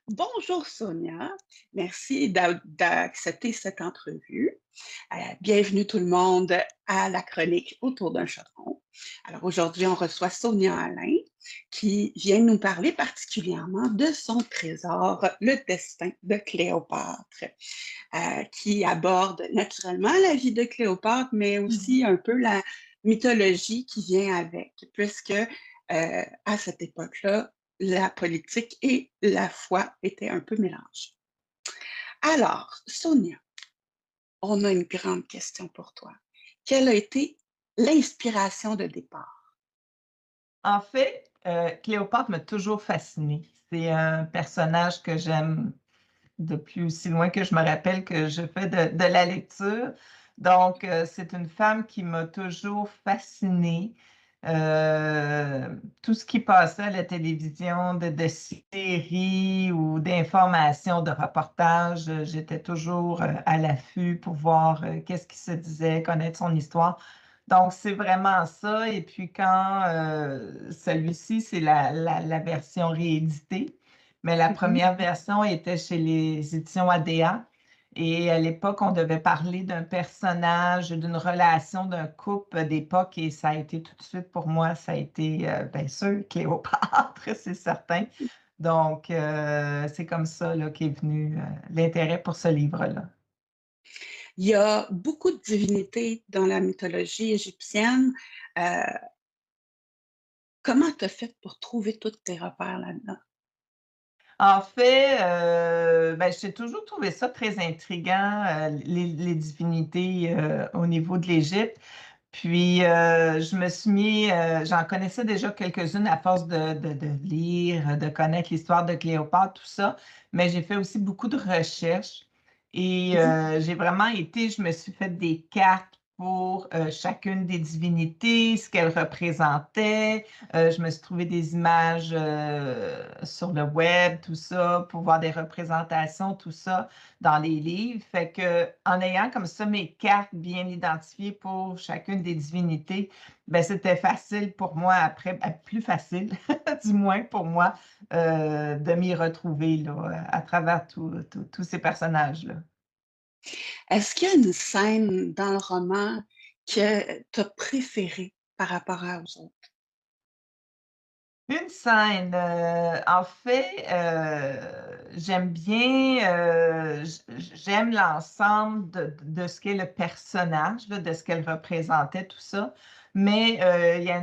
Bonjour Sonia, merci d'accepter cette entrevue. Bienvenue tout le monde à la chronique Autour d'un chaudron. Alors aujourd'hui, on reçoit Sonia Alain qui vient nous parler particulièrement de son trésor, Le destin de Cléopâtre, qui aborde naturellement la vie de Cléopâtre, mais Mhm. aussi un peu la mythologie qui vient avec, puisque à cette époque-là, la politique et la foi étaient un peu mélangées. Alors, Sonia, on a une grande question pour toi. Quelle a été l'inspiration de départ? En fait, Cléopâtre m'a toujours fascinée. C'est un personnage que j'aime depuis aussi loin que je me rappelle que je fais de la lecture. Donc, c'est une femme qui m'a toujours fascinée. Tout ce qui passait à la télévision, de séries ou d'informations, de reportages, j'étais toujours à l'affût pour voir qu'est-ce qui se disait, connaître son histoire. Donc, c'est vraiment ça. Et puis, quand celui-ci, c'est la version rééditée. Mais la Mhm. première version était chez les éditions ADA. Et à l'époque, on devait parler d'un personnage, d'une relation, d'un couple d'époque. Et ça a été tout de suite, pour moi, ça a été, bien sûr, Cléopâtre, c'est certain. Donc, c'est comme ça là, qu'est venu l'intérêt pour ce livre-là. Il y a beaucoup de divinités dans la mythologie égyptienne. Euh, Comment tu as fait pour trouver tous tes repères là-dedans? En fait, ben, j'ai toujours trouvé ça très intriguant, les divinités au niveau de l'Égypte. Puis, je me suis mis, j'en connaissais déjà quelques-unes à force de lire, de connaître l'histoire de Cléopâtre, tout ça, mais j'ai fait aussi beaucoup de recherches et Mhm. j'ai vraiment été, je me suis fait des cartes pour chacune des divinités, ce qu'elles représentaient. Je me suis trouvé des images sur le web, tout ça, pour voir des représentations, tout ça dans les livres. Fait que, en ayant comme ça mes cartes bien identifiées pour chacune des divinités, ben, c'était facile pour moi après, plus facile, du moins pour moi, de m'y retrouver là, à travers tous ces personnages-là. Est-ce qu'il y a une scène dans le roman que tu as préférée par rapport aux autres? Une scène, en fait, j'aime bien, j'aime l'ensemble de ce qu'est le personnage, là, de ce qu'elle représentait, tout ça. Mais il y a une